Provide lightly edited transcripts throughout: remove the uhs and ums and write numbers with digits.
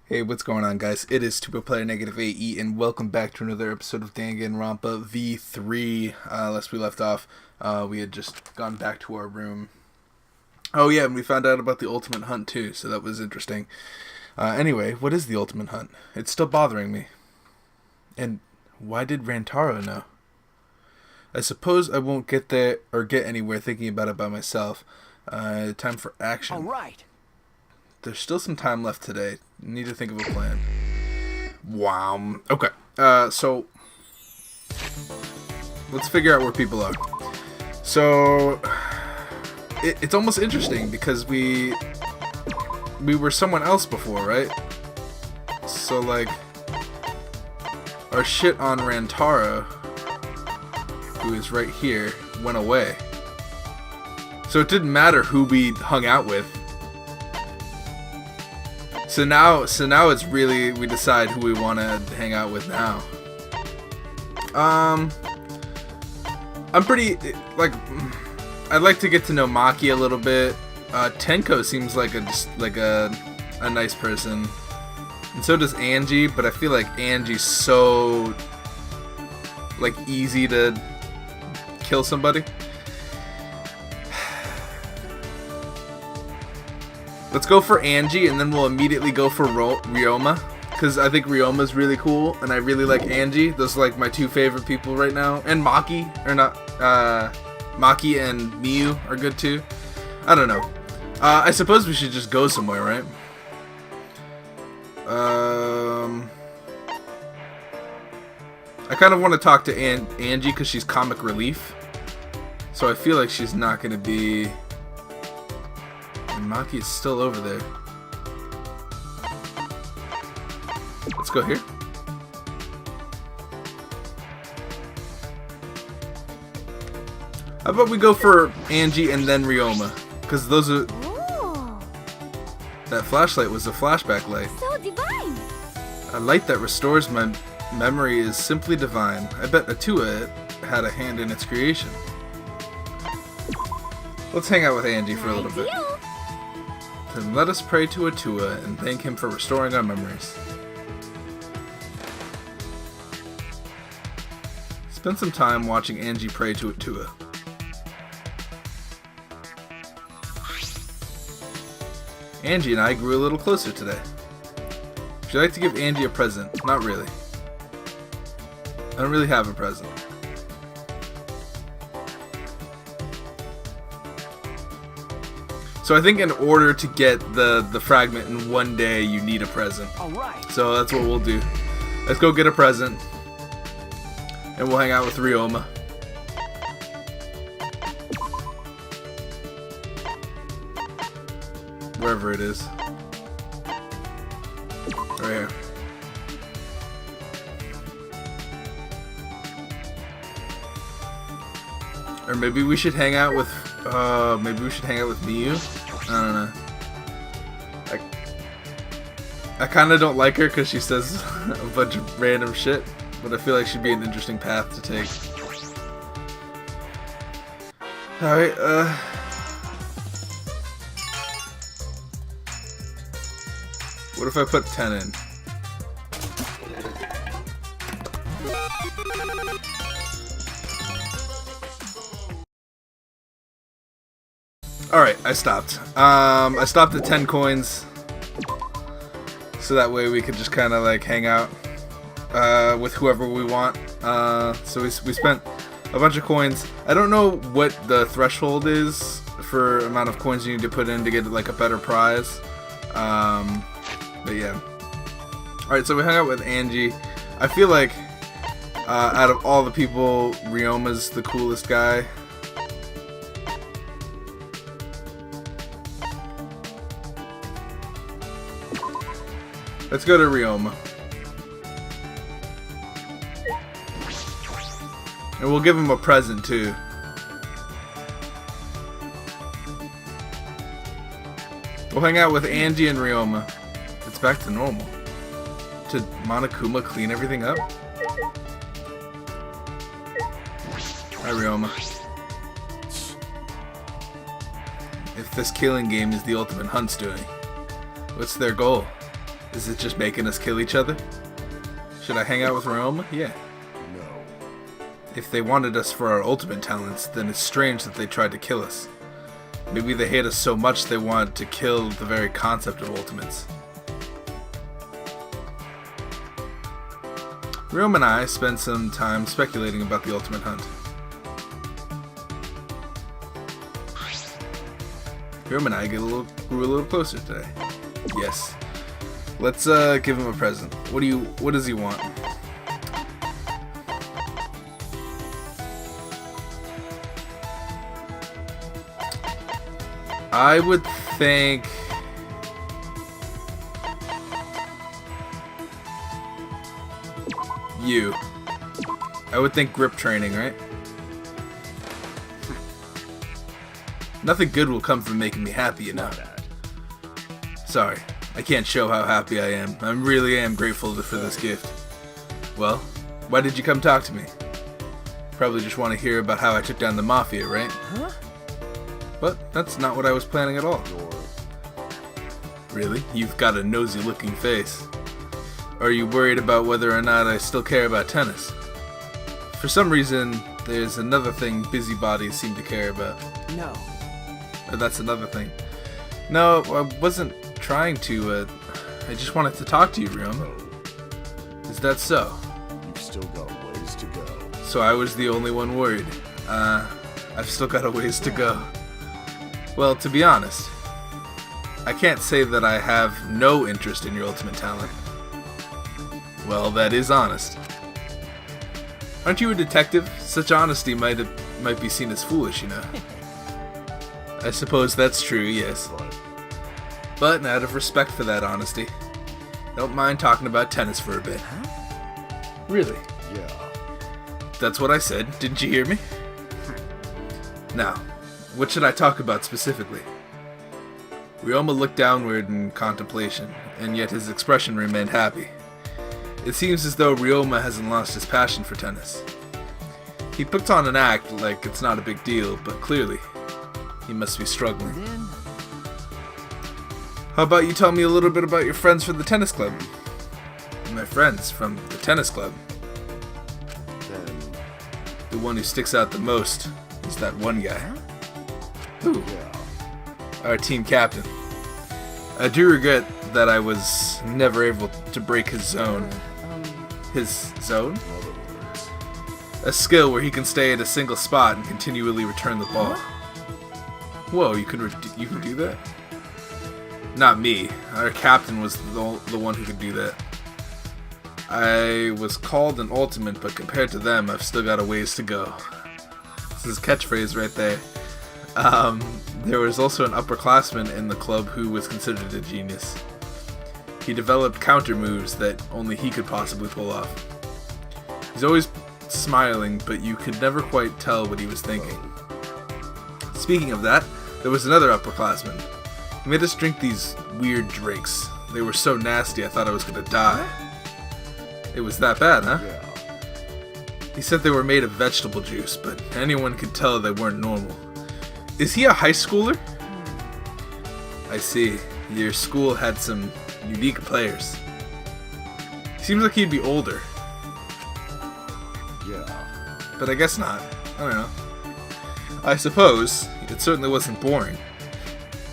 Hey, what's going on, guys? It is Stupid Player NegativeAE, and welcome back to another episode of Danganronpa V3. Last we left off, we had just gone back to our room. Oh yeah, and we found out about the ultimate hunt too, so that was interesting. Anyway, what is the ultimate hunt? It's still bothering me. And why did Rantaro know? I suppose I won't get there or get anywhere thinking about it by myself. Time for action. All right. There's still some time left today. Need to think of a plan. Wow. Okay. So let's figure out where people are. So it's almost interesting because we were someone else before, right? So like our shit on Rantaro, who is right here, went away. So it didn't matter who we hung out with. So now it's really, we decide who we want to hang out with now. I'm pretty, like, I'd like to get to know Maki a little bit. Tenko seems like a nice person. And so does Angie, but I feel like Angie's so, like, easy to kill somebody. Let's go for Angie, and then we'll immediately go for Ryoma, because I think Ryoma's really cool, and I really like Angie. Those are like my two favorite people right now. And Maki, or not, Maki and Miyu are good too. I don't know. I suppose we should just go somewhere, right? I kind of want to talk to Angie, because she's comic relief. So I feel like she's not going to be... And Maki is still over there. Let's go here. How about we go for Angie and then Ryoma? Because those are... Ooh. That flashlight was a flashback light. So divine. A light that restores my memory is simply divine. I bet Atua had a hand in its creation. Let's hang out with Angie for a little bit. Then let us pray to Atua and thank him for restoring our memories. Spend some time watching Angie pray to Atua. Angie and I grew a little closer today. Would you like to give Angie a present? Not really. I don't really have a present. So I think in order to get the fragment in one day, you need a present. All right. So that's what we'll do. Let's go get a present. And we'll hang out with Ryoma. Wherever it is. Right here. Or maybe we should hang out with Miyu. I don't know. I kind of don't like her because she says a bunch of random shit, but I feel like she'd be an interesting path to take. Alright, what if I put 10 in? Alright, I stopped. I stopped at 10 coins. So that way we could just kind of like hang out with whoever we want. So we spent a bunch of coins. I don't know what the threshold is for amount of coins you need to put in to get like a better prize. But yeah. Alright, so we hung out with Angie. I feel like out of all the people, Ryoma's the coolest guy. Let's go to Ryoma. And we'll give him a present too. We'll hang out with Angie and Ryoma. It's back to normal. Did Monokuma clean everything up? Hi, Ryoma. If this killing game is the ultimate hunt's doing, what's their goal? Is it just making us kill each other? Should I hang out with Ryoma? Yeah. No. If they wanted us for our ultimate talents, then it's strange that they tried to kill us. Maybe they hate us so much they want to kill the very concept of ultimates. Ryoma and I spent some time speculating about the ultimate hunt. Ryoma and I grew a little closer today. Yes. Let's give him a present. What does he want? I would think you. I would think grip training, right? Nothing good will come from making me happy, you know. Sorry, I can't show how happy I am. I really am grateful for this gift. Well, why did you come talk to me? Probably just want to hear about how I took down the Mafia, right? Huh? But that's not what I was planning at all. Really? You've got a nosy looking face. Are you worried about whether or not I still care about tennis? For some reason, there's another thing busybodies seem to care about. No. That's another thing. No, I wasn't trying to, I just wanted to talk to you, Ryoma. Is that so? You've still got ways to go. So I was the only one worried. I've still got a ways to go. Well, to be honest, I can't say that I have no interest in your ultimate talent. Well, that is honest. Aren't you a detective? Such honesty might be seen as foolish, you know. I suppose that's true, yes. But out of respect for that honesty, don't mind talking about tennis for a bit. Really? Yeah. That's what I said. Didn't you hear me? Now, what should I talk about specifically? Ryoma looked downward in contemplation, and yet his expression remained happy. It seems as though Ryoma hasn't lost his passion for tennis. He puts on an act like it's not a big deal, but clearly, he must be struggling. How about you tell me a little bit about your friends from the tennis club? My friends from the tennis club. Then, The one who sticks out the most is that one guy. Who? yeah. Our team captain. I do regret that I was never able to break his zone. His zone? In other words, A skill where he can stay at a single spot and continually return the ball. Whoa, you can do that? Not me. Our captain was the one who could do that. I was called an ultimate, but compared to them, I've still got a ways to go. This is catchphrase right there. There was also an upperclassman in the club who was considered a genius. He developed counter moves that only he could possibly pull off. He's always smiling, but you could never quite tell what he was thinking. Speaking of that, there was another upperclassman. He made us drink these weird drinks. They were so nasty I thought I was gonna die. It was that bad, huh? yeah. He said they were made of vegetable juice, but anyone could tell they weren't normal. Is he a high schooler? I see. Your school had some unique players. Seems like he'd be older, Yeah. but I guess not. I don't know. I suppose it certainly wasn't boring,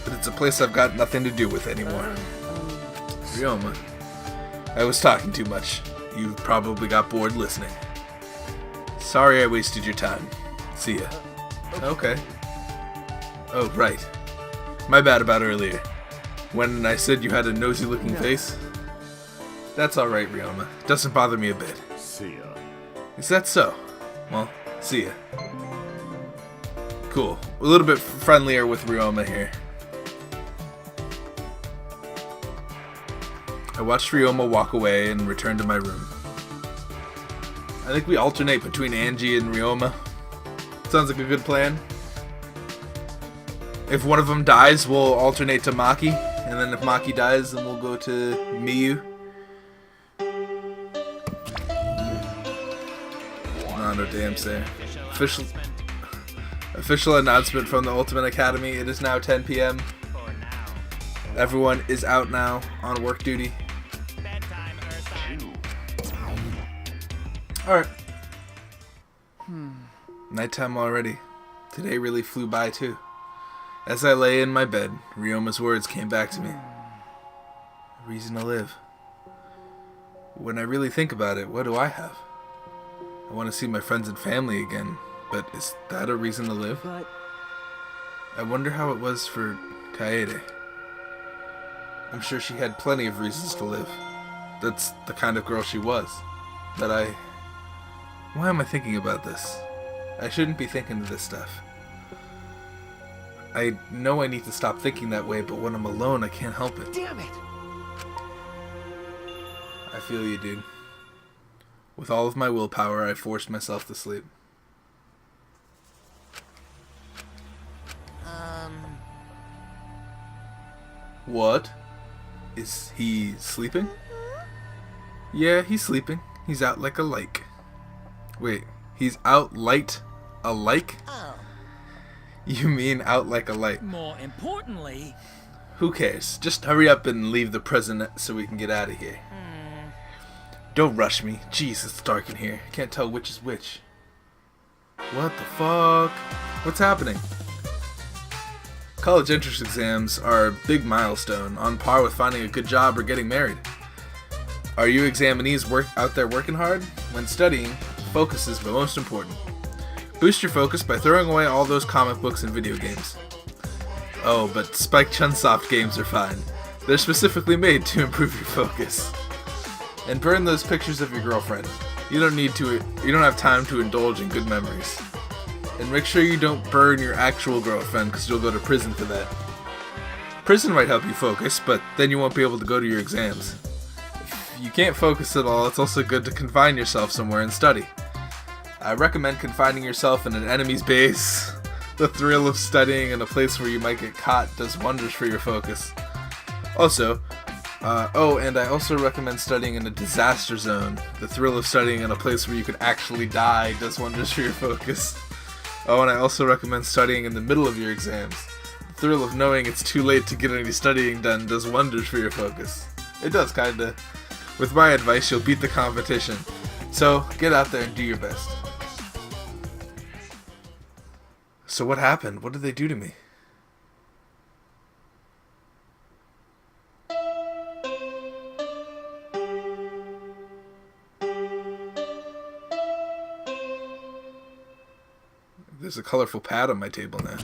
but it's a place I've got nothing to do with anymore. Ryoma, I was talking too much. You probably got bored listening. Sorry I wasted your time. See ya. Okay. Oh, right. My bad about earlier. When I said you had a nosy looking face. That's alright, Ryoma. Doesn't bother me a bit. See ya. Is that so? Well, see ya. Cool. A little bit friendlier with Ryoma here. I watched Ryoma walk away and return to my room. I think we alternate between Angie and Ryoma. Sounds like a good plan. If one of them dies, we'll alternate to Maki. And then if Maki dies, then we'll go to Miyu. No damn say. Official announcement from the Ultimate Academy. It is now 10 p.m. Everyone is out now on work duty. Alright. Nighttime already. Today really flew by too. As I lay in my bed, Ryoma's words came back to me. A reason to live. When I really think about it, what do I have? I want to see my friends and family again, but is that a reason to live? But I wonder how it was for Kaede. I'm sure she had plenty of reasons to live. That's the kind of girl she was. But why am I thinking about this? I shouldn't be thinking of this stuff. I know I need to stop thinking that way, but when I'm alone, I can't help it. damn it! I feel you, dude. With all of my willpower, I forced myself to sleep. What? Is he sleeping? Yeah, he's sleeping. He's out like a light. Wait, he's out light a like? Oh. You mean out like a light? More importantly... Who cares? Just hurry up and leave the prison so we can get out of here. Don't rush me. Jeez, it's dark in here. Can't tell which is which. What the fuck? What's happening? College entrance exams are a big milestone, on par with finding a good job or getting married. Are you examinees out there working hard? When studying, focus is the most important. Boost your focus by throwing away all those comic books and video games. Oh, but Spike Chunsoft games are fine. They're specifically made to improve your focus. And burn those pictures of your girlfriend. You don't have time to indulge in good memories. And make sure you don't burn your actual girlfriend, because you'll go to prison for that. Prison might help you focus, but then you won't be able to go to your exams. If you can't focus at all, it's also good to confine yourself somewhere and study. I recommend confining yourself in an enemy's base. The thrill of studying in a place where you might get caught does wonders for your focus. Also, and I also recommend studying in a disaster zone. The thrill of studying in a place where you could actually die does wonders for your focus. Oh, and I also recommend studying in the middle of your exams. The thrill of knowing it's too late to get any studying done does wonders for your focus. It does, kinda. With my advice, you'll beat the competition. So, get out there and do your best. So what happened? What did they do to me? There's a colorful pad on my table now.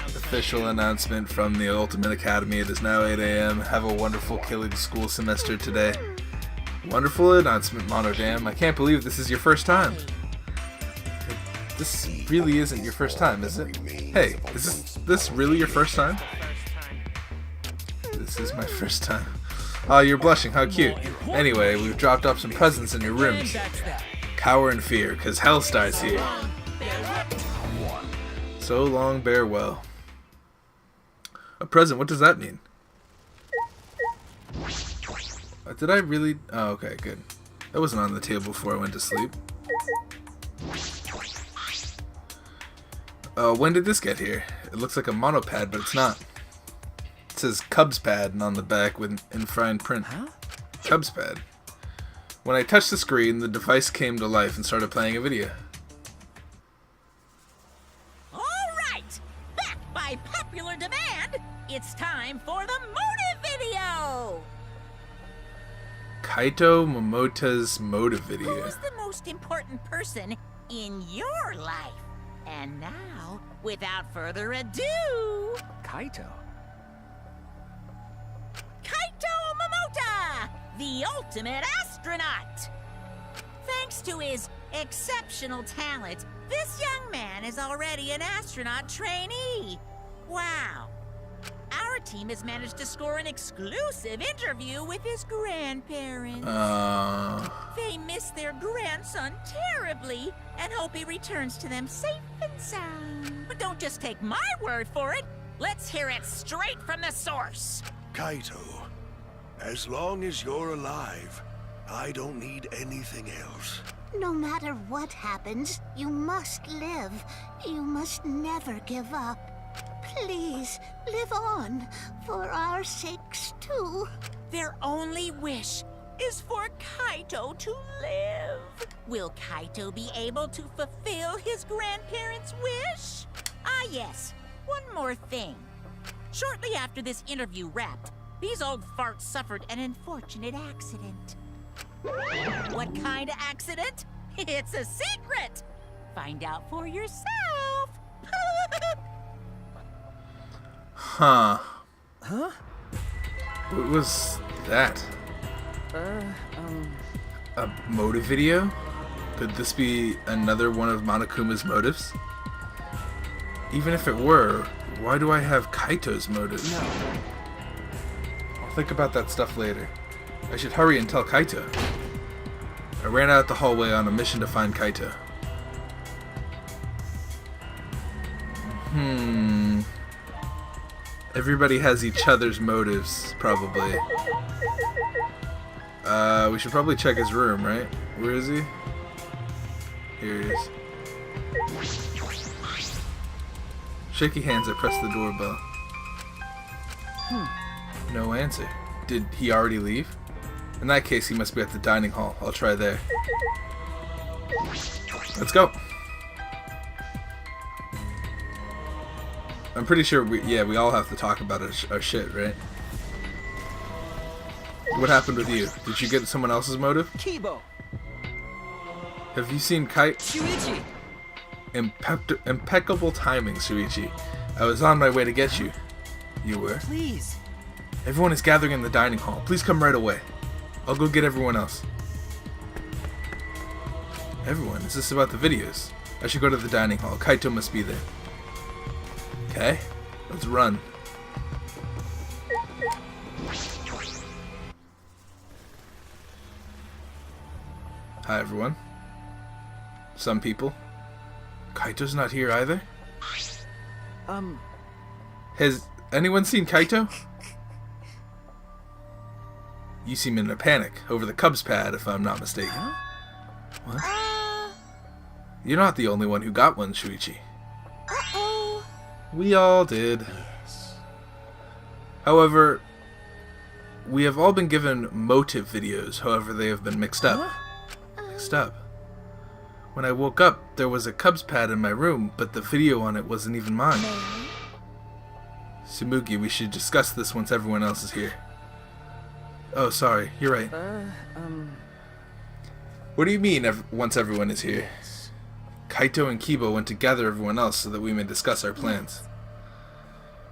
Official announcement from the Ultimate Academy. It is now 8 a.m. Have a wonderful killing school semester today. Wonderful announcement, Monodam. I can't believe this is your first time. This really isn't your first time, is it? Hey, is this really your first time? This is my first time. Oh, you're blushing. How cute. Anyway, we've dropped off some presents in your rooms. Cower in fear, because hell starts here. So long, bear well. A present, what does that mean? Did I really? Oh, okay, good. That wasn't on the table before I went to sleep. When did this get here? It looks like a monopad, but it's not. It says Cubs pad on the back in fine print. Huh? Cubs pad. When I touched the screen, the device came to life and started playing a video. Alright! Back by popular demand, it's time for the motive video! Kaito Momota's motive video. Who's the most important person in your life? And now, without further ado, Kaito? Kaito Momota, the ultimate astronaut! Thanks to his exceptional talent, this young man is already an astronaut trainee. Wow. Our team has managed to score an exclusive interview with his grandparents. They miss their grandson terribly and hope he returns to them safe and sound. But don't just take my word for it. Let's hear it straight from the source. Kaito, as long as you're alive, I don't need anything else. No matter what happens, you must live. You must never give up. Please, live on, for our sakes too. Their only wish is for Kaito to live. Will Kaito be able to fulfill his grandparents' wish? Ah, yes. One more thing. Shortly after this interview wrapped, these old farts suffered an unfortunate accident. What kind of accident? It's a secret! Find out for yourself! Huh. What was that? A motive video? Could this be another one of Monokuma's motives? Even if it were, why do I have Kaito's motive? No. I'll think about that stuff later. I should hurry and tell Kaito. I ran out the hallway on a mission to find Kaito. Everybody has each other's motives, probably. We should probably check his room, right? Where is he? Here he is. Shaky hands, I press the doorbell. No answer. Did he already leave? In that case, he must be at the dining hall. I'll try there. Let's go. I'm pretty sure we all have to talk about our shit, right? What happened with you? Did you get someone else's motive? Kibo. Have you seen Kite? Shuichi. Impeccable timing, Shuichi. I was on my way to get you. You were? Please. Everyone is gathering in the dining hall. Please come right away. I'll go get everyone else. Everyone? Is this about the videos? I should go to the dining hall. Kaito must be there. Okay, let's run. Hi, everyone. Some people. Kaito's not here either? Has anyone seen Kaito? You seem in a panic over the Cubs pad, if I'm not mistaken. What? You're not the only one who got one, Shuichi. Uh-oh. We all did. However, we have all been given motive videos, however they have been mixed up. When I woke up, there was a Cubs pad in my room, but the video on it wasn't even mine. Tsumugi, we should discuss this once everyone else is here. Oh, sorry, you're right. What do you mean, once everyone is here? Kaito and Kibo went to gather everyone else so that we may discuss our plans.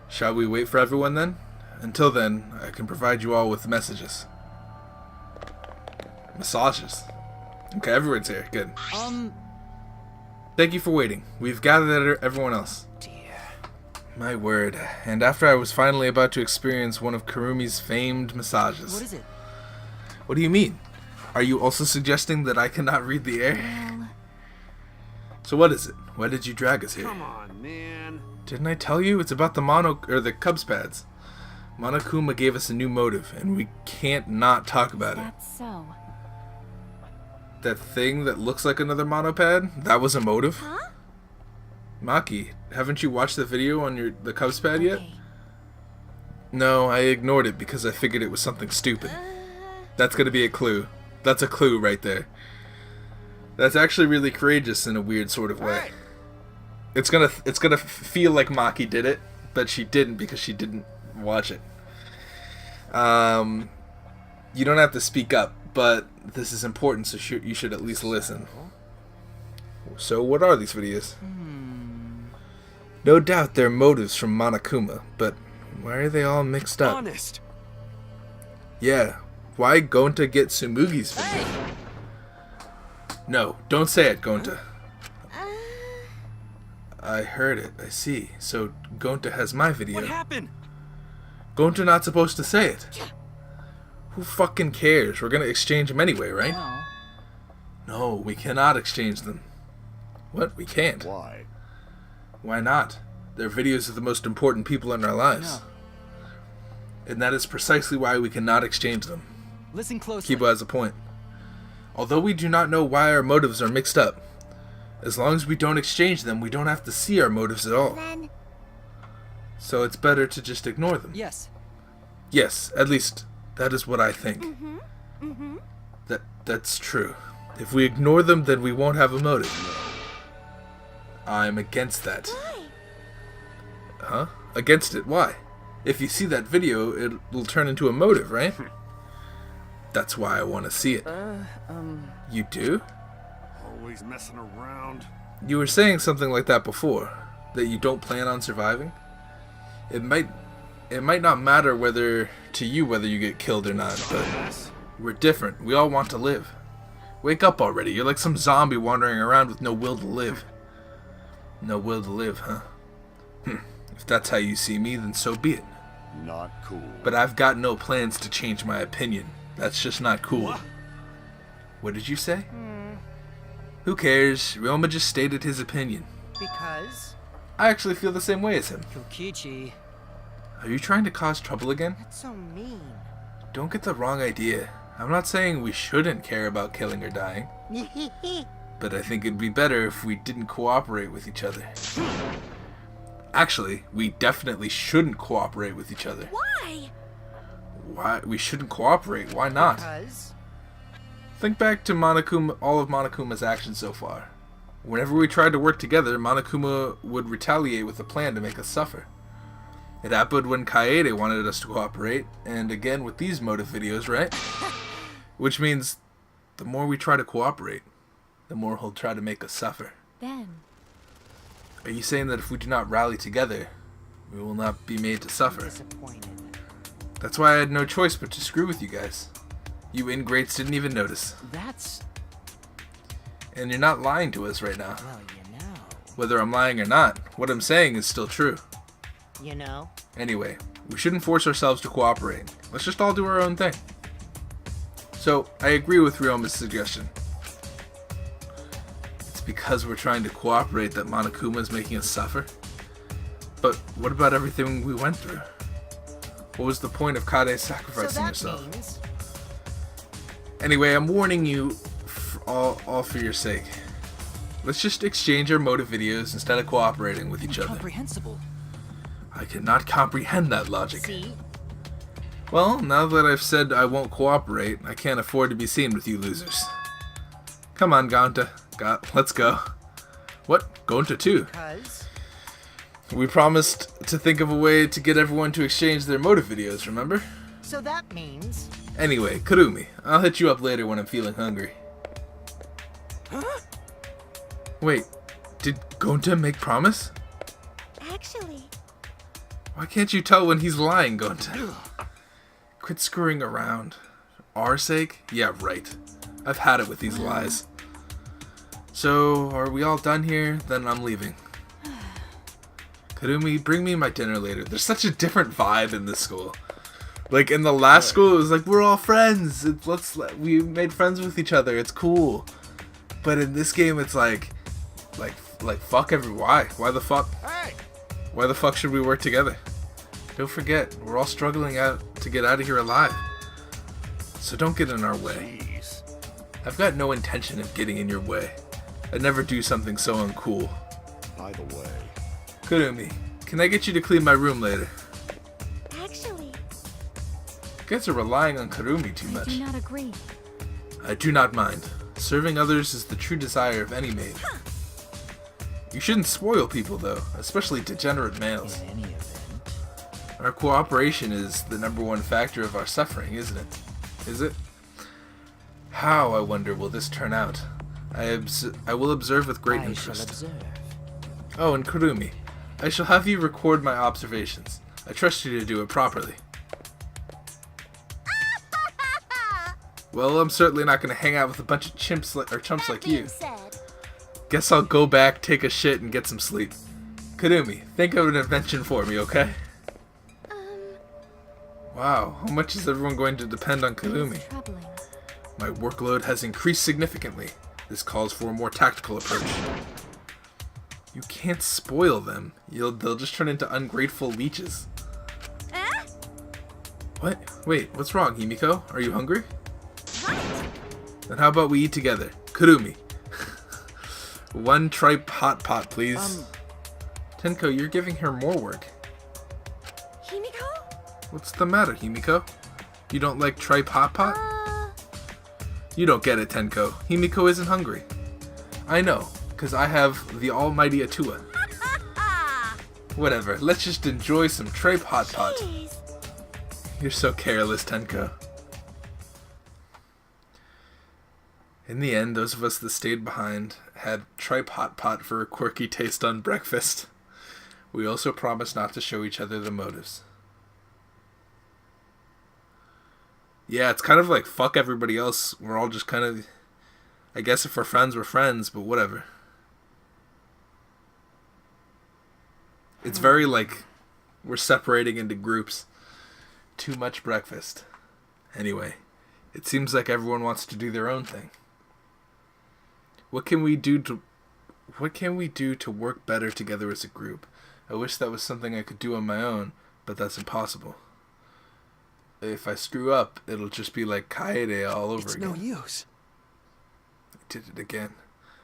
Shall we wait for everyone then? Until then, I can provide you all with messages. Massages. Okay, everyone's here. Good. Thank you for waiting. We've gathered everyone else. My word. And after I was finally about to experience one of Kurumi's famed massages. What is it? What do you mean? Are you also suggesting that I cannot read the air? So what is it? Why did you drag us here? Come on, man. Didn't I tell you? It's about the Cubs pads. Monokuma gave us a new motive, and we can't not talk about it. That's so. That thing that looks like another monopad? That was a motive? Huh? Maki, haven't you watched the video on the Cubs pad yet? No, I ignored it because I figured it was something stupid. That's gonna be a clue. That's a clue right there. That's actually really courageous in a weird sort of way. It's gonna feel like Maki did it, but she didn't because she didn't watch it. You don't have to speak up, but this is important, so you should at least listen. So what are these videos? No doubt they're motives from Monokuma, but why are they all mixed up? Honest. Yeah, why Gonta get Tsumugi's video? No, don't say it, Gonta. I heard it, I see. So Gonta has my video. What happened? Gonta not supposed to say it. Who fucking cares? We're gonna exchange them anyway, right? No, we cannot exchange them. What? We can't? Why? Why not? They're videos of the most important people in our lives. And that is precisely why we cannot exchange them. Listen closely. Kibo has a point. Although we do not know why our motives are mixed up, as long as we don't exchange them, we don't have to see our motives at all. Then So it's better to just ignore them. Yes. Yes, at least that is what I think. That's true. If we ignore them, then we won't have a motive. I'm against that. Why? Huh? Against it? Why? If you see that video, it'll turn into a motive, right? That's why I want to see it. You do? Always messing around. You were saying something like that before, that you don't plan on surviving. It might not matter whether you get killed or not, but we're different. We all want to live. Wake up already. You're like some zombie wandering around with no will to live. No will to live, huh? If that's how you see me, then so be it. Not cool. But I've got no plans to change my opinion. That's just not cool. What did you say? Who cares? Ryoma just stated his opinion. Because? I actually feel the same way as him. Kokichi. Are you trying to cause trouble again? That's so mean. Don't get the wrong idea. I'm not saying we shouldn't care about killing or dying. But I think it'd be better if we didn't cooperate with each other. Actually, we definitely shouldn't cooperate with each other. Why? Why? We shouldn't cooperate. Why not? Because? Think back to all of Monokuma's actions so far. Whenever we tried to work together, Monokuma would retaliate with a plan to make us suffer. It happened when Kaede wanted us to cooperate, and again with these motive videos, right? Which means, the more we try to cooperate, the more he'll try to make us suffer. Then. Are you saying that if we do not rally together, we will not be made to suffer? Disappointed. That's why I had no choice but to screw with you guys. You ingrates didn't even notice. That's... And you're not lying to us right now. well, you know. Whether I'm lying or not, what I'm saying is still true. You know? Anyway, we shouldn't force ourselves to cooperate. Let's just all do our own thing. So, I agree with Ryoma's suggestion. It's because we're trying to cooperate that Monokuma is making us suffer. But what about everything we went through? What was the point of Kade sacrificing herself? Means... Anyway, I'm warning you all for your sake. Let's just exchange our motive videos instead of cooperating with each other. Incomprehensible. I cannot comprehend that logic. See? Well, now that I've said I won't cooperate, I can't afford to be seen with you losers. Come on, Gonta. Let's go. What? Gonta too? Because... We promised to think of a way to get everyone to exchange their motive videos, remember? so that means... Anyway, Kurumi, I'll hit you up later when I'm feeling hungry. Huh? Wait, did Gonta make promise? Actually, Why can't you tell when he's lying, Gonta? Quit screwing around. Our sake? Yeah, right. I've had it with these lies. So, are we all done here? Then I'm leaving. Kurumi, bring me my dinner later. There's such a different vibe in this school. Like, in the last school, it was like, we're all friends. We made friends with each other. It's cool. But in this game, it's like, fuck why? Why the fuck? Hey! Why the fuck should we work together? Don't forget, we're all struggling to get out of here alive. So don't get in our way. Jeez. I've got no intention of getting in your way. I'd never do something so uncool. By the way, Kurumi, can I get you to clean my room later? actually, You guys are relying on Kurumi too I much. do not agree. I do not mind. Serving others is the true desire of any maid. You shouldn't spoil people though, especially degenerate males. In any event. Our cooperation is the #1 factor of our suffering, isn't it? Is it? How, I wonder, will this turn out? I will observe with great I shall interest. observe. Oh, and Kurumi, I shall have you record my observations. I trust you to do it properly. Well, I'm certainly not going to hang out with a bunch of chumps like you. Said. Guess I'll go back, take a shit, and get some sleep. Kurumi, think of an invention for me, okay? Wow, how much is everyone going to depend on Kurumi? It's troubling. My workload has increased significantly. This calls for a more tactical approach. You can't spoil them. They'll just turn into ungrateful leeches. Eh? What? Wait, what's wrong, Himiko? Are you hungry? What? Then how about we eat together? Kurumi. 1 tripe hot pot, please. Tenko, you're giving her more work. Himiko? What's the matter, Himiko? You don't like tripe hot pot? You don't get it, Tenko. Himiko isn't hungry. I know, because I have the almighty Atua. Whatever, let's just enjoy some tripe hot pot. You're so careless, Tenko. In the end, those of us that stayed behind had tripe hot pot for a quirky taste on breakfast. We also promised not to show each other the motives. Yeah, it's kind of like fuck everybody else. We're all just kind of... I guess if we're friends, we're friends, but whatever. It's very like we're separating into groups. Too much breakfast. Anyway, it seems like everyone wants to do their own thing. What can we do to work better together as a group? I wish that was something I could do on my own, but that's impossible. If I screw up, it'll just be like Kaede all over again. It's no use. I did it again.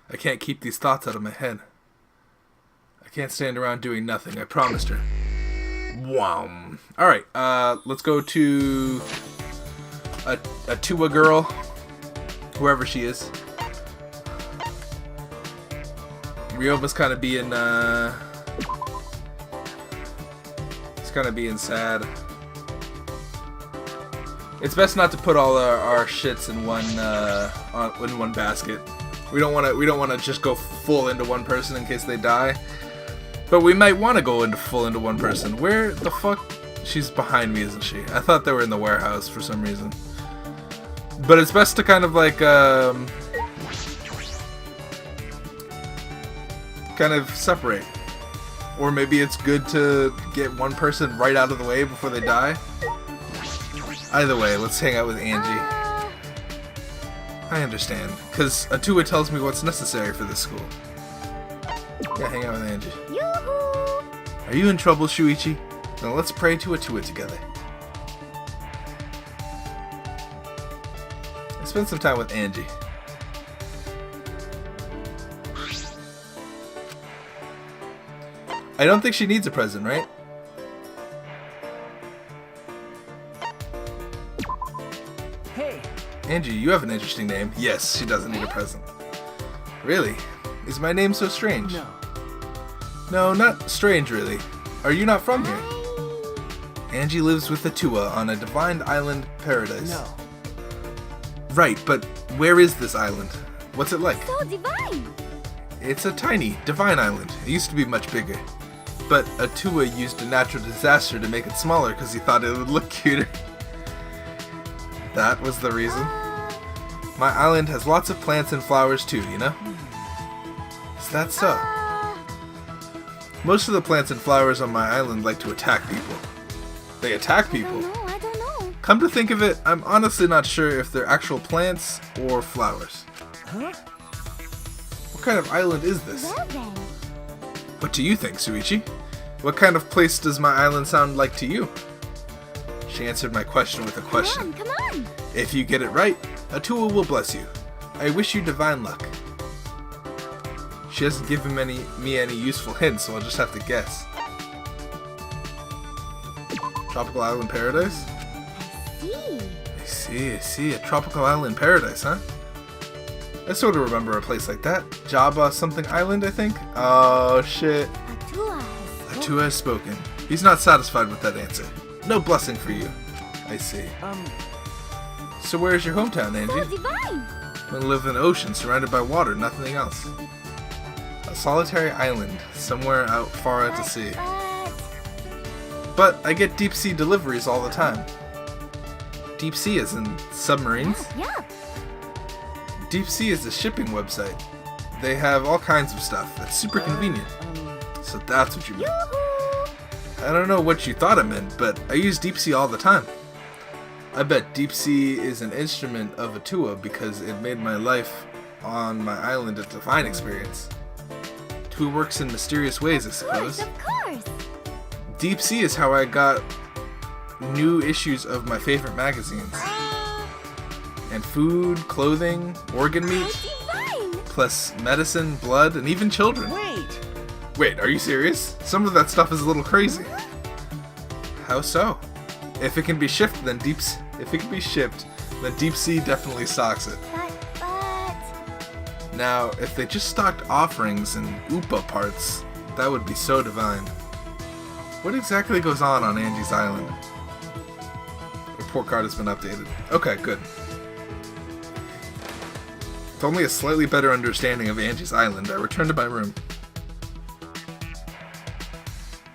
I can't keep these thoughts out of my head. I can't stand around doing nothing. I promised her. Wow. Alright, let's go to a Tua girl. Whoever she is. Ryoma's kind of being, he's kind of being sad. It's best not to put all our shits in one basket. We don't want to just go full into one person in case they die. But we might want to go full into one person. Where the fuck? She's behind me, isn't she? I thought they were in the warehouse for some reason. But it's best to kind of like kind of separate. Or maybe it's good to get one person right out of the way before they die. Either way, let's hang out with Angie. I understand, because Atua tells me what's necessary for this school. Yeah, hang out with Angie. Yoo-hoo! Are you in trouble, Shuichi? Then let's pray to Atua together. I spent some time with Angie. I don't think she needs a present, right? Hey, Angie, you have an interesting name. Yes, she doesn't need a present. Really? Is my name so strange? no. No, not strange, really. Are you not from here? Angie lives with Atua on a divine island paradise. No. Right, but where is this island? What's it like? So divine! It's a tiny, divine island. It used to be much bigger. But Atua used a natural disaster to make it smaller because he thought it would look cuter. That was the reason. My island has lots of plants and flowers too, you know? Is that so? Most of the plants and flowers on my island like to attack people. They attack people? I don't know. Come to think of it, I'm honestly not sure if they're actual plants or flowers. Huh? What kind of island is this? Well then. What do you think, Shuichi? What kind of place does my island sound like to you? She answered my question with a question. Come on! If you get it right, Atua will bless you. I wish you divine luck. She hasn't given me any useful hints, so I'll just have to guess. Tropical Island Paradise? I see. A tropical island paradise, huh? I sort of remember a place like that. Java something island, I think? Oh, shit. Atua has spoken. He's not satisfied with that answer. No blessing for you. I see. So where's your hometown, Angie? Divine! I live in an ocean surrounded by water, nothing else. A solitary island, somewhere out far out to sea. But I get deep sea deliveries all the time. Deep sea is in submarines? Yeah. Deep sea is a shipping website. They have all kinds of stuff. That's super convenient. So that's what you mean. I don't know what you thought I meant, but I use deep sea all the time. I bet deep sea is an instrument of Atua because it made my life on my island a divine experience. Atua works in mysterious ways, I suppose. Of course! Deep sea is how I got new issues of my favorite magazines. And food, clothing, organ meat, Divine! plus medicine, blood, and even children. Wait, Wait, are you serious? Some of that stuff is a little crazy. How so? if it can be shipped, then Deep Sea definitely stocks it. But... Now, if they just stocked offerings and Oopa parts, that would be so divine. What exactly goes on Angie's Island? Report card has been updated. Okay, good. With only a slightly better understanding of Angie's Island, I returned to my room.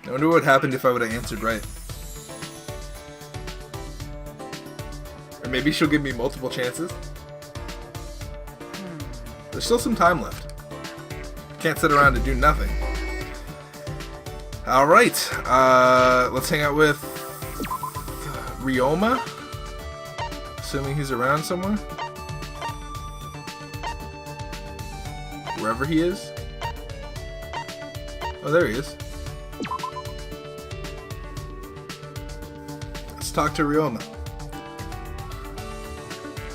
I wonder what happened if I would have answered right. Or maybe she'll give me multiple chances. There's still some time left. Can't sit around and do nothing. Alright, let's hang out with Ryoma. Assuming he's around somewhere. Wherever he is. Oh, there he is. Let's talk to Ryoma.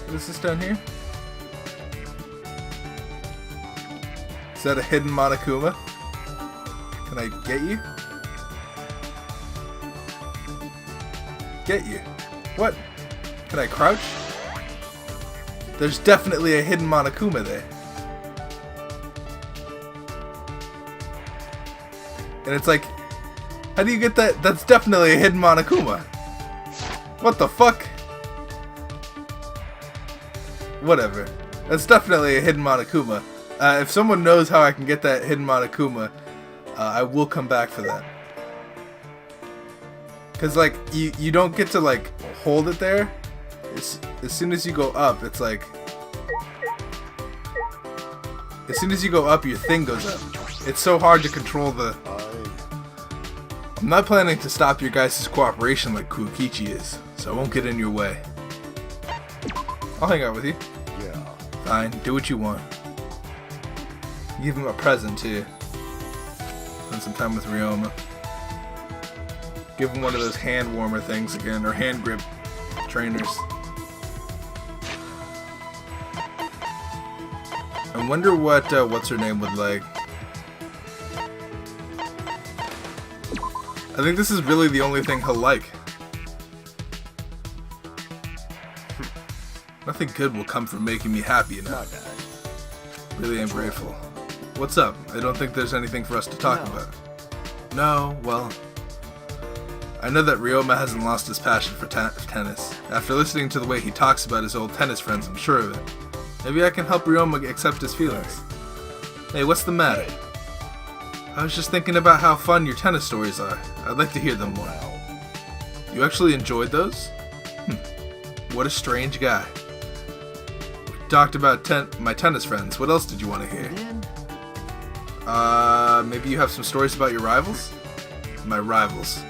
What is this down here? Is that a hidden Monokuma? Can I get you? Get you? What? Can I crouch? There's definitely a hidden Monokuma there. And it's like, how do you get that? That's definitely a hidden Monokuma. What the fuck? Whatever. That's definitely a hidden Monokuma. If someone knows how I can get that hidden Monokuma, I will come back for that. Cause like you don't get to like hold it there. As soon as you go up, it's like as soon as you go up, your thing goes up. It's so hard to control the. I'm not planning to stop your guys' cooperation like Kukichi is, so I won't get in your way. I'll hang out with you. Yeah. Fine, do what you want. Give him a present too. Spend some time with Ryoma. Give him one of those hand warmer things again, or hand grip trainers. I wonder what what's her name would like. I think this is really the only thing he'll like. Nothing good will come from making me happy, you know. Really am grateful. What's up? I don't think there's anything for us to talk about. No, well, I know that Ryoma hasn't lost his passion for tennis. After listening to the way he talks about his old tennis friends, I'm sure of it. Maybe I can help Ryoma accept his feelings. Hey, what's the matter? I was just thinking about how fun your tennis stories are. I'd like to hear them more. You actually enjoyed those? What a strange guy. We talked about my tennis friends. What else did you want to hear? Maybe you have some stories about your rivals? My rivals.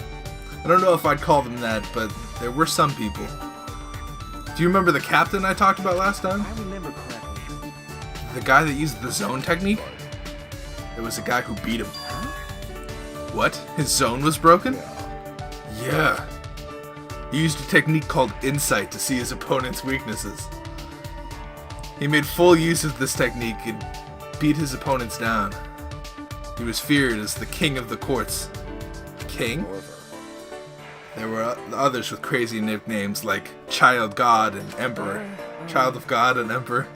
I don't know if I'd call them that, but there were some people. Do you remember the captain I talked about last time? I remember correctly. The guy that used the zone technique? There was a guy who beat him. What? His zone was broken? Yeah. He used a technique called insight to see his opponent's weaknesses. He made full use of this technique and beat his opponents down. He was feared as the king of the courts. King? There were others with crazy nicknames like Child God and Emperor. Child of God and Emperor.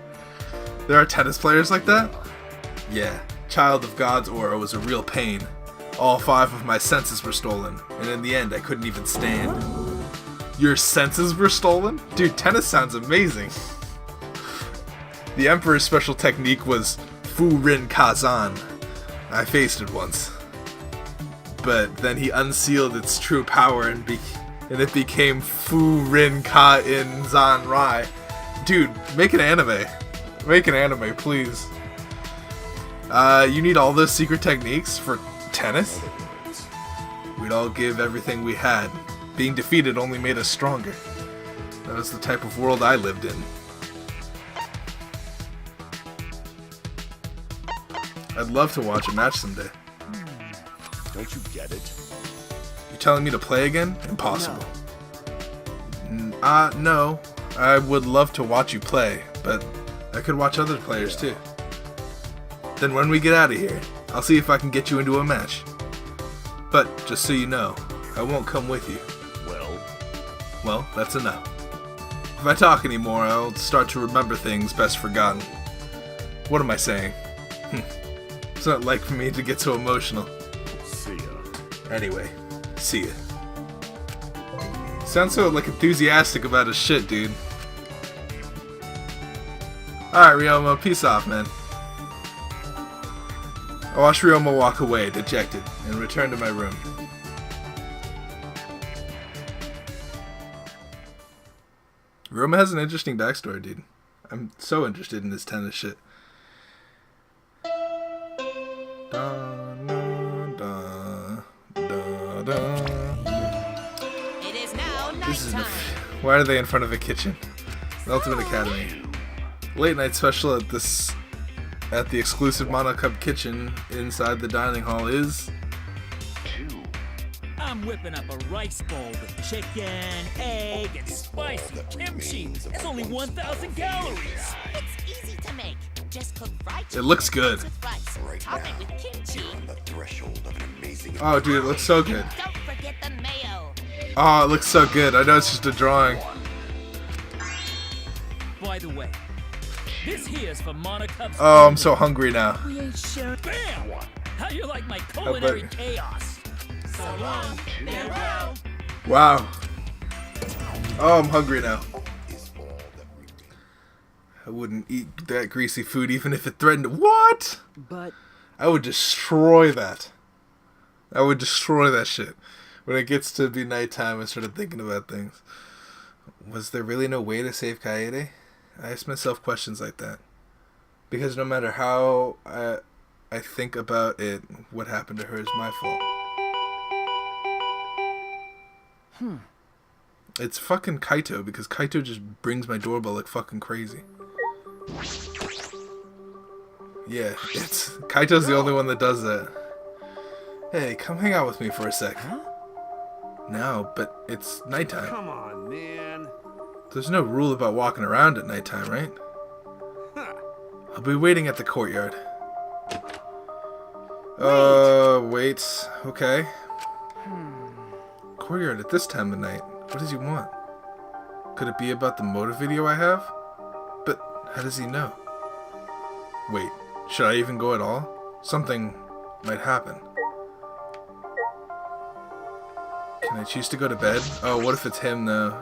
There are tennis players like that? Yeah. Child of God's aura was a real pain. All 5 of my senses were stolen, and in the end I couldn't even stand. Your senses were stolen? Dude, tennis sounds amazing. The Emperor's special technique was Fu Rin Kazan. I faced it once. But then he unsealed its true power and it became Fu Rin Ka In Zan Rai. Dude, make an anime. Make an anime, please. You need all those secret techniques for tennis? We'd all give everything we had. Being defeated only made us stronger. That was the type of world I lived in. I'd love to watch a match someday. Don't you get it? You telling me to play again? Impossible. No. I would love to watch you play, but I could watch other players too. Then when we get out of here, I'll see if I can get you into a match. But, just so you know, I won't come with you. Well, Well, that's enough. If I talk anymore, I'll start to remember things best forgotten. What am I saying? It's not like for me to get so emotional. See ya. Anyway, see ya. Sounds so like enthusiastic about his shit, dude. Alright, Ryoma, peace off, man. I watched Ryoma walk away, dejected, and return to my room. Ryoma has an interesting backstory, dude. I'm so interested in this tennis shit. It is now This is nighttime. why are they in front of a kitchen? The Ultimate Academy. Late night special at the exclusive Monocub kitchen inside the dining hall is I'm whipping up a rice bowl with chicken, egg, and spicy kimchi. It's only 1,000 calories. It's easy to make. Just cook fried It looks good. chicken with rice. Top it with kimchi. Oh dude, it looks so good. Don't forget the mayo. Oh, it looks so good. I know it's just a drawing. By the way, this here's for Monocub's. Oh, I'm so hungry now. We ain't sharing. Bam! How you like my culinary bet. chaos? So long, farewell. Wow. Oh, I'm hungry now. I wouldn't eat that greasy food even if it threatened. What? But I would destroy that. I would destroy that shit. When it gets to be nighttime, I started thinking about things. Was there really no way to save Kaede? I ask myself questions like that. Because no matter how I think about it, what happened to her is my fault. It's fucking Kaito, because Kaito just brings my doorbell like fucking crazy. Yeah, it's Kaito's the only one that does that. Hey, come hang out with me for a sec. No, but it's nighttime. Come on, man. There's no rule about walking around at nighttime, right? I'll be waiting at the courtyard. Wait. Okay. Courtyard at this time of night. What does he want? Could it be about the motive video I have? But how does he know? Wait, should I even go at all? Something might happen. Can I choose to go to bed? Oh, what if it's him though?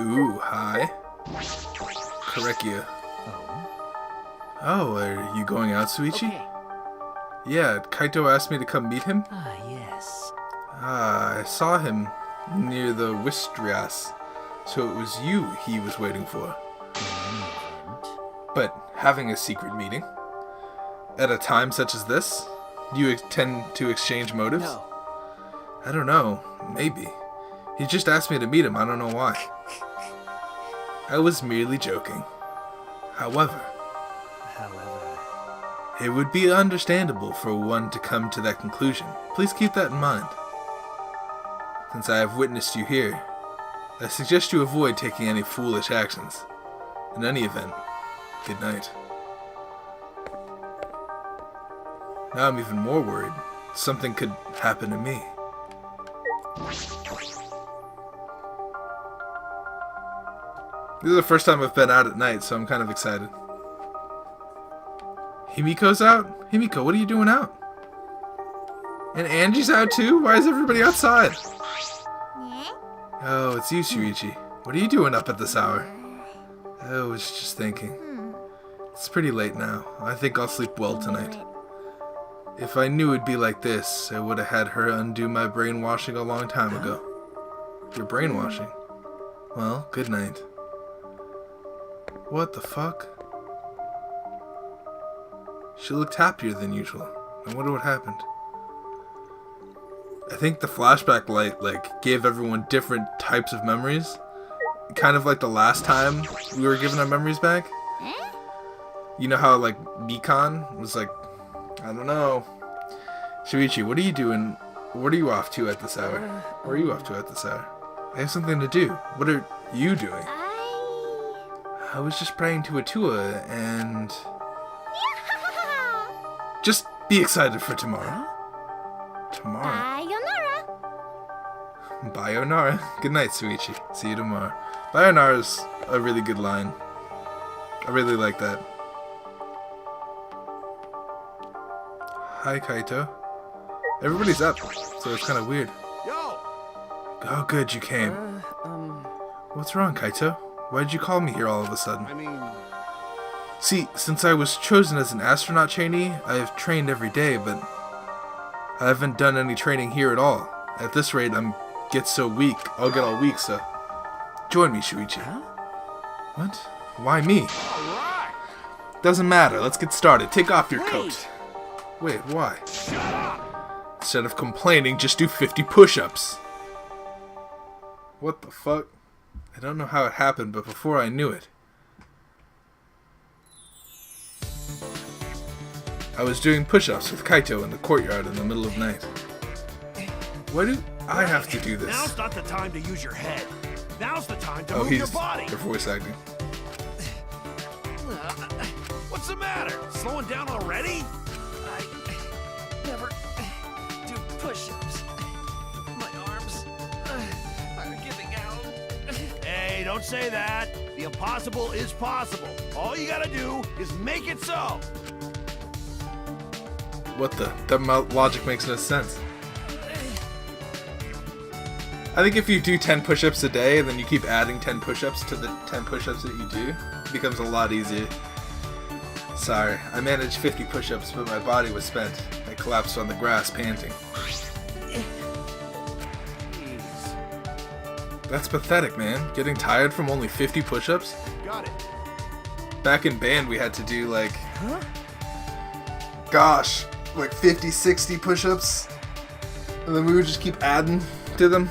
Ooh, hi. Korekia. Oh, are you going out, Suichi? okay. Yeah, Kaito asked me to come meet him. Ah, yes. Ah, I saw him near the Wistrias, so it was you he was waiting for. But having a secret meeting? At a time such as this? Do you tend to exchange motives? No. I don't know. Maybe. He just asked me to meet him. I don't know why. I was merely joking. However, it would be understandable for one to come to that conclusion. Please keep that in mind. Since I have witnessed you here, I suggest you avoid taking any foolish actions. In any event, good night. Now I'm even more worried. Something could happen to me. This is the first time I've been out at night, so I'm kind of excited. Himiko's out? Himiko, what are you doing out? And Angie's out too? Why is everybody outside? Oh, it's you, Shuichi. What are you doing up at this hour? I was just thinking. It's pretty late now. I think I'll sleep well tonight. If I knew it'd be like this, I would have had her undo my brainwashing a long time ago. Your brainwashing? Well, good night. What the fuck? She looked happier than usual. I wonder what happened. I think the flashback light, gave everyone different types of memories. Kind of like the last time we were given our memories back. You know how, Mikan was I don't know. Shuichi, what are you doing? What are you off to at this hour? Where are you off to at this hour? I have something to do. What are you doing? I was just praying to Atua and... Just be excited for tomorrow. Tomorrow. Sayonara. Bayonara. Good night, Suichi. See you tomorrow. Bayonara's a really good line. I really like that. Hi, Kaito. Everybody's up, so it's kind of weird. Yo! Oh, good, you came. What's wrong, Kaito? Why did you call me here all of a sudden? I mean, See, since I was chosen as an astronaut trainee, I have trained every day, but I haven't done any training here at all. At this rate, get so weak. I'll get all weak, so join me, Shuichi. Huh? What? Why me? alright! Doesn't matter. Let's get started. Take off your Wait. coat. Wait, why? Instead of complaining, just do 50 push-ups. What the fuck? I don't know how it happened, but before I knew it, I was doing push-ups with Kaito in the courtyard in the middle of night. Why do I have to do this? Now's not the time to use your head. Now's the time to Oh, move your he's body. for voice acting. What's the matter? Slowing down already? I never do push-ups. My arms are giving out. Hey, don't say that. The impossible is possible. All you gotta do is make it so. What the? That logic makes no sense. I think if you do 10 push-ups a day and then you keep adding 10 push-ups to the 10 push-ups that you do, it becomes a lot easier. Sorry, I managed 50 push-ups, but my body was spent. I collapsed on the grass, panting. That's pathetic, man. Getting tired from only 50 push-ups? Got it. Back in band, we had to do like... Gosh, like 50, 60 push-ups. And then we would just keep adding to them.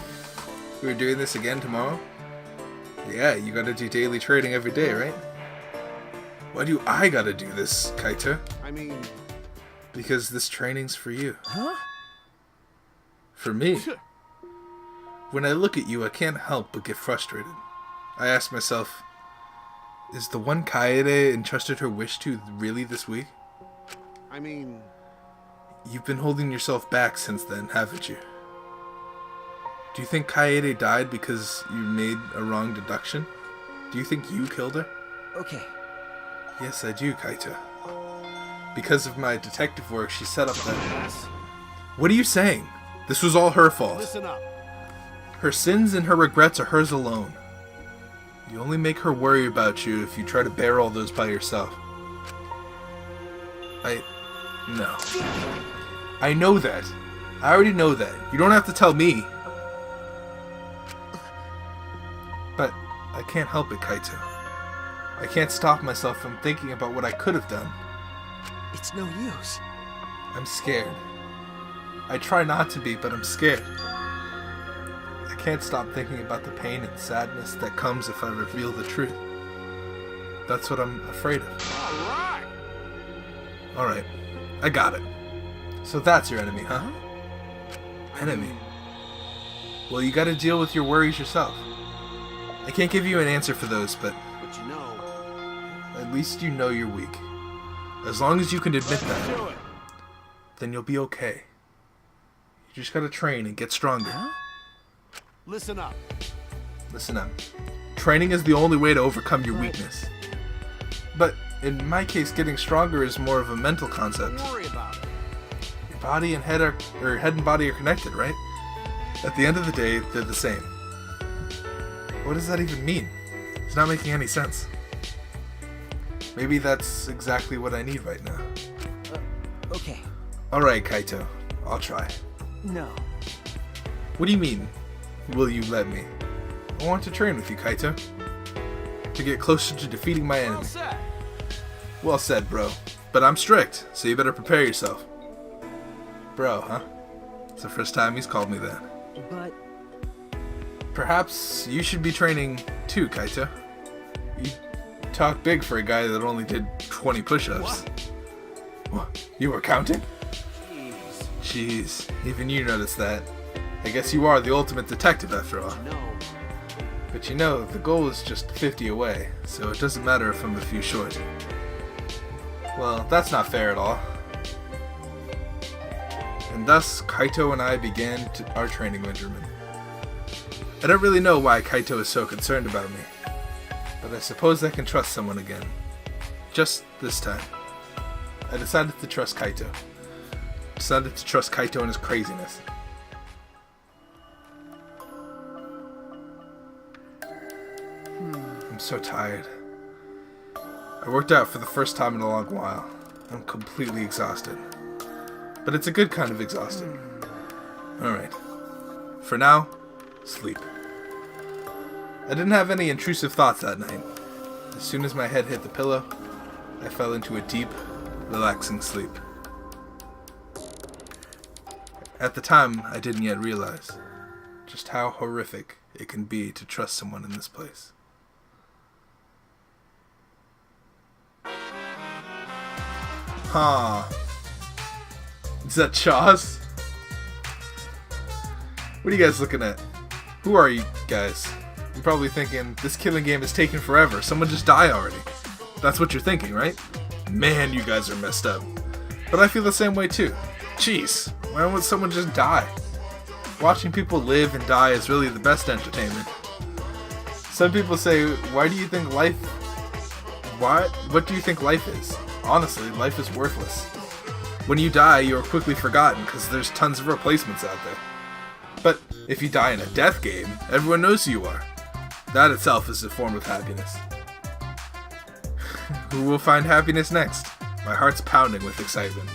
We were doing this again tomorrow. Yeah, you gotta do daily training every day, right? Why do I gotta do this, Kaito? I mean, Because this training's for you. Huh? For me. When I look at you, I can't help but get frustrated. I ask myself, is the one Kaede entrusted her wish to really this week? I mean, You've been holding yourself back since then, haven't you? Do you think Kaede died because you made a wrong deduction? Do you think you killed her? Okay. Yes, I do, Kaito. Because of my detective work, she set up that... yes. What are you saying? This was all her fault. Listen up. Her sins and her regrets are hers alone. You only make her worry about you if you try to bear all those by yourself. No. I know that. I already know that. You don't have to tell me. But I can't help it, Kaito. I can't stop myself from thinking about what I could have done. It's no use. I'm scared. I try not to be, but I'm scared. I can't stop thinking about the pain and sadness that comes if I reveal the truth. That's what I'm afraid of. Alright. Alright, I got it. So that's your enemy, huh? Enemy? Well, you gotta deal with your worries yourself. I can't give you an answer for those, but But you know, at least you know you're weak. As long as you can admit do that, it. then you'll be okay. You just gotta train and get stronger. Listen up. Listen up. Training is the only way to overcome your weakness. But in my case, getting stronger is more of a mental concept. Don't worry about it. Your body and head head and body are connected, right? At the end of the day, they're the same. What does that even mean? It's not making any sense. Maybe that's exactly what I need right now. Okay. Alright, Kaito. I'll try. No. What do you mean, will you let me? I want to train with you, Kaito. To get closer to defeating my enemy. All set. Well said, bro. But I'm strict, so you better prepare yourself. Bro, huh? It's the first time he's called me that. But Perhaps you should be training too, Kaito. You talk big for a guy that only did 20 push-ups. What? You were counting? Jeez, even you noticed that. I guess you are the ultimate detective after all. No. But you know, the goal is just 50 away, so it doesn't matter if I'm a few short. Well, that's not fair at all. And thus, Kaito and I began our training regimen. I don't really know why Kaito is so concerned about me, but I suppose I can trust someone again. Just this time. I decided to trust Kaito. Decided to trust Kaito and his craziness. I'm so tired. I worked out for the first time in a long while. I'm completely exhausted. But it's a good kind of exhausted. Alright. For now, sleep. I didn't have any intrusive thoughts that night. As soon as my head hit the pillow, I fell into a deep, relaxing sleep. At the time, I didn't yet realize just how horrific it can be to trust someone in this place. Huh. Is that Chaz? What are you guys looking at? Who are you guys? You're probably thinking, this killing game is taking forever. Someone just die already. That's what you're thinking, right? Man, you guys are messed up. But I feel the same way too. Jeez, why would someone just die? Watching people live and die is really the best entertainment. Some people say, what do you think life is? Honestly, life is worthless. When you die, you are quickly forgotten because there's tons of replacements out there. But if you die in a death game, everyone knows who you are. That itself is a form of happiness. Who will find happiness next? My heart's pounding with excitement.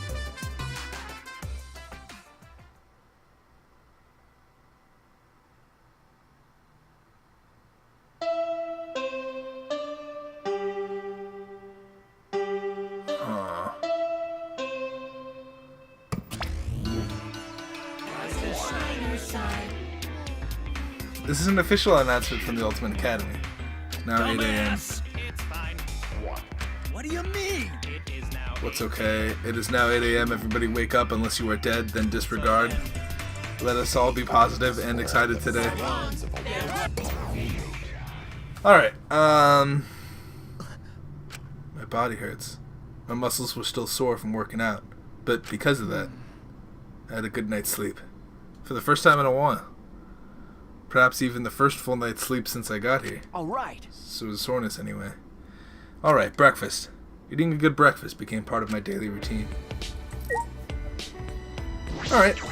This is an official announcement from the Ultimate Academy. Now 8 a.m. What do you mean? What's okay? It is now 8 a.m. Everybody wake up unless you are dead, then disregard. Let us all be positive and excited today. Alright, my body hurts. My muscles were still sore from working out, but because of that, I had a good night's sleep. For the first time in a while. Perhaps even the first full night's sleep since I got here. Alright. So it was soreness anyway. Alright, breakfast. Eating a good breakfast became part of my daily routine. Alright.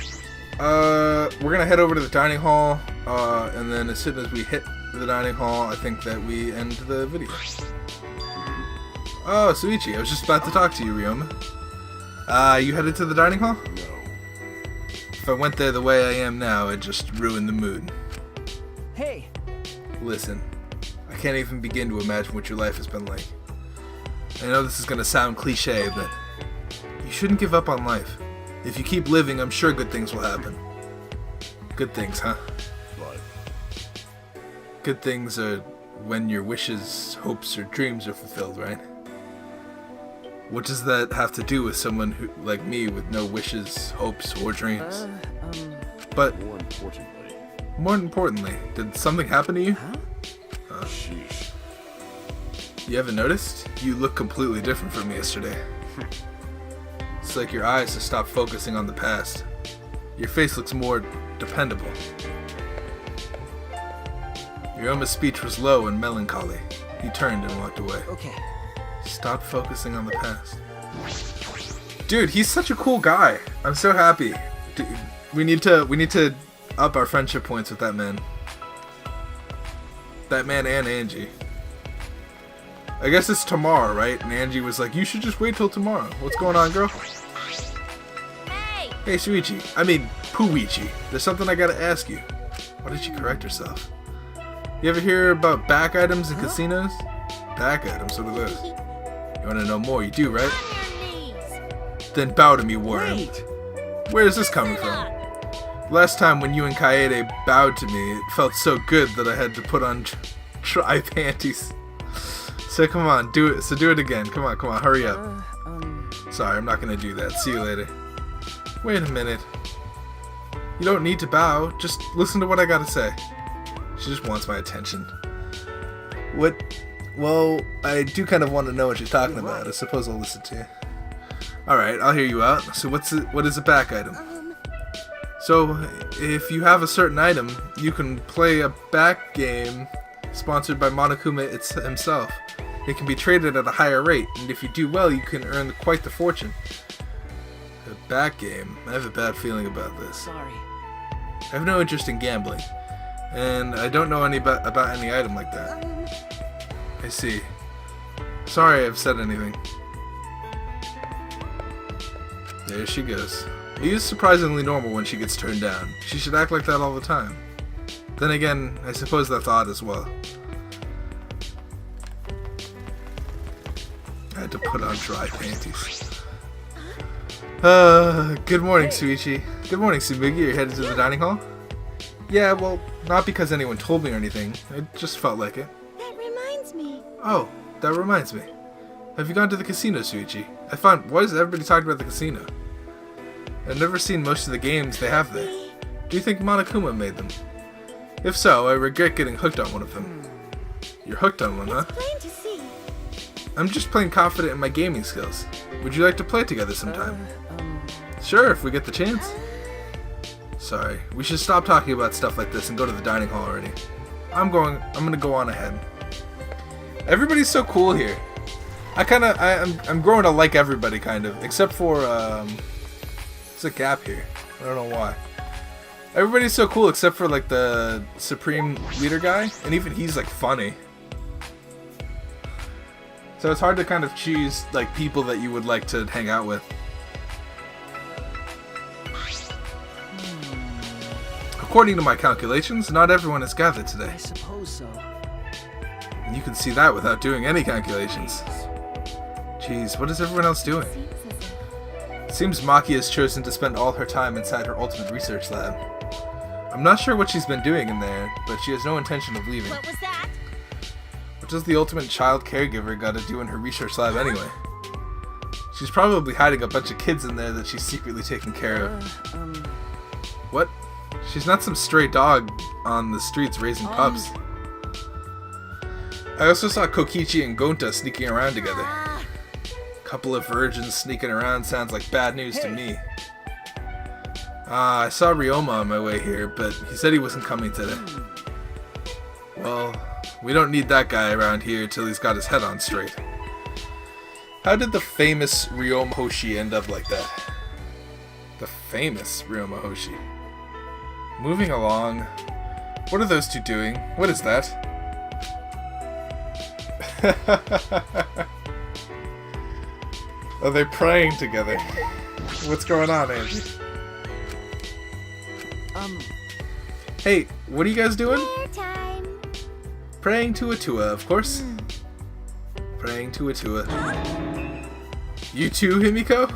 We're gonna head over to the dining hall, and then as soon as we hit the dining hall, I think that we end the video. Oh, Suichi, I was just about to talk to you, Ryoma. You headed to the dining hall? No. If I went there the way I am now, it'd just ruin the mood. Hey. Listen, I can't even begin to imagine what your life has been like. I know this is gonna sound cliche, but you shouldn't give up on life. If you keep living, I'm sure good things will happen. Good things, huh? What? Good things are when your wishes, hopes, or dreams are fulfilled, right? What does that have to do with someone who, like me, with no wishes, hopes, or dreams? But more importantly, did something happen to you? Sheesh. You haven't noticed? You look completely different from yesterday. It's like your eyes have stopped focusing on the past. Your face looks more dependable. Ryoma's speech was low and melancholy. He turned and walked away. Okay. Stop focusing on the past. Dude, he's such a cool guy. I'm so happy. Dude, we need to up our friendship points with that man. That man and Angie. I guess it's tomorrow, right? And Angie was like, you should just wait till tomorrow. What's going on, girl? Hey! Hey, Shuichi. I mean, Puichi. There's something I gotta ask you. Why did she correct herself? You ever hear about back items in casinos? Back items? What are those? You wanna know more? You do, right? On your knees! Then bow to me, worm. Wait. Where is this coming from? Last time when you and Kaede bowed to me, it felt so good that I had to put on dry panties. So come on, do it. So do it again. Come on, hurry up. Sorry, I'm not gonna do that. See you later. Wait a minute. You don't need to bow. Just listen to what I gotta say. She just wants my attention. What? Well, I do kind of want to know what you're talking about. I suppose I'll listen to you. Alright, I'll hear you out. So what is a back item? So, if you have a certain item, you can play a back game sponsored by Monokuma himself. It can be traded at a higher rate, and if you do well, you can earn quite the fortune. A back game? I have a bad feeling about this. Sorry. I have no interest in gambling, and I don't know about any item like that. I see. Sorry I've said anything. There she goes. He is surprisingly normal when she gets turned down. She should act like that all the time. Then again, I suppose that's odd as well. I had to put on dry panties. Good morning, Suichi. Good morning, Tsumugi. You're headed to the dining hall? Yeah, well, not because anyone told me or anything. I just felt like it. That reminds me. Oh, that reminds me. Have you gone to the casino, Suichi? Why is everybody talking about the casino? I've never seen most of the games they have there. Do you think Monokuma made them? If so, I regret getting hooked on one of them. You're hooked on one, huh? It's plain to see. I'm just plain confident in my gaming skills. Would you like to play together sometime? Sure, if we get the chance. Sorry, we should stop talking about stuff like this and go to the dining hall already. I'm gonna go on ahead. Everybody's so cool here. I'm growing to like everybody kind of, except for there's a gap here. I don't know why. Everybody's so cool except for like the supreme leader guy, and even he's like funny. So it's hard to kind of choose like people that you would like to hang out with. According to my calculations, not everyone has gathered today. I suppose so. You can see that without doing any calculations. Jeez, what is everyone else doing? It seems Maki has chosen to spend all her time inside her ultimate research lab. I'm not sure what she's been doing in there, but she has no intention of leaving. What was that? What does the ultimate child caregiver gotta do in her research lab anyway? She's probably hiding a bunch of kids in there that she's secretly taking care of. What? She's not some stray dog on the streets raising pups. I also saw Kokichi and Gonta sneaking around together. Couple of virgins sneaking around sounds like bad news to me. I saw Ryoma on my way here, but he said he wasn't coming today. Well, we don't need that guy around here till he's got his head on straight. How did the famous Ryoma Hoshi end up like that? The famous Ryoma Hoshi. Moving along. What are those two doing? What is that? Are they praying together? What's going on, Angie? Hey, what are you guys doing? Prayer time. Praying to Atua, of course. Praying to Atua. You too, Himiko?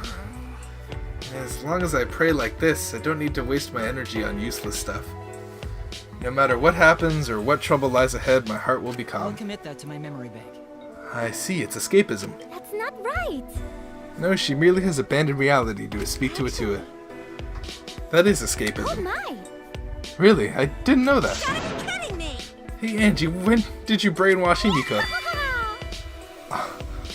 As long as I pray like this, I don't need to waste my energy on useless stuff. No matter what happens or what trouble lies ahead, my heart will be I'll calm. commit that to my memory bank. I see, it's escapism. That's not right. No, she merely has abandoned reality to speak to Atua. That is Oh escapism. my. Really? I didn't know that. Gotta be kidding me! Hey Angie, when did you brainwash Himiko?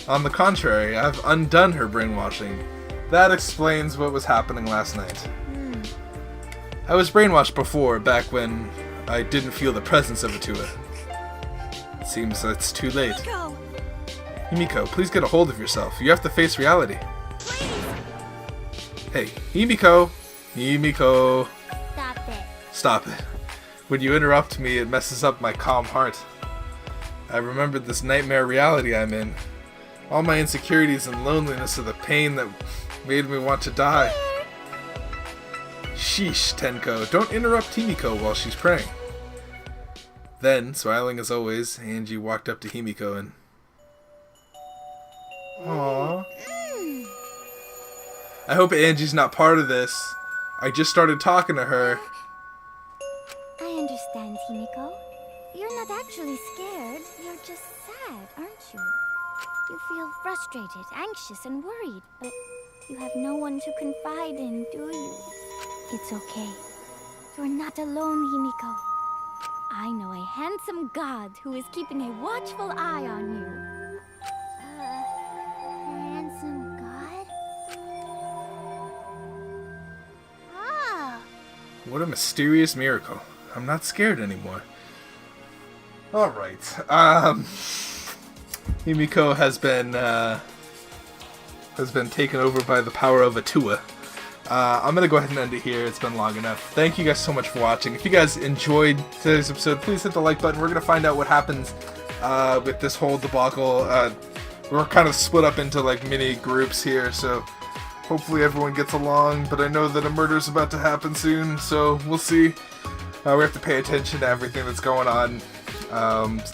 On the contrary, I've undone her brainwashing. That explains what was happening last night. I was brainwashed before, back when I didn't feel the presence of Atua. It seems it's too late. Go! Himiko, please get a hold of yourself. You have to face reality. Please! Hey, Himiko! Himiko! Stop it. Stop it. When you interrupt me, it messes up my calm heart. I remembered this nightmare reality I'm in. All my insecurities and loneliness are the pain that made me want to die. Sheesh, Tenko. Don't interrupt Himiko while she's praying. Then, smiling as always, Angie walked up to Himiko and... Aww. I hope Angie's not part of this. I just started talking to her. I understand, Himiko. You're not actually scared. You're just sad, aren't you? You feel frustrated, anxious, and worried, but you have no one to confide in, do you? It's okay. You're not alone, Himiko. I know a handsome god who is keeping a watchful eye on you. Handsome god? Ah, What a mysterious miracle. I'm not scared anymore. Alright. Himiko has been taken over by the power of Atua. I'm going to go ahead and end it here. It's been long enough. Thank you guys so much for watching. If you guys enjoyed today's episode, please hit the like button. We're going to find out what happens with this whole debacle. We're kind of split up into like mini groups here, so hopefully everyone gets along. But I know that a murder's about to happen soon, so we'll see. We have to pay attention to everything that's going on.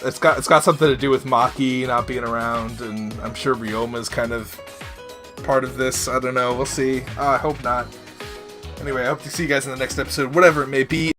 It's got something to do with Maki not being around, and I'm sure Ryoma's kind of part of this. I don't know. We'll see. I hope not. Anyway, I hope to see you guys in the next episode, whatever it may be.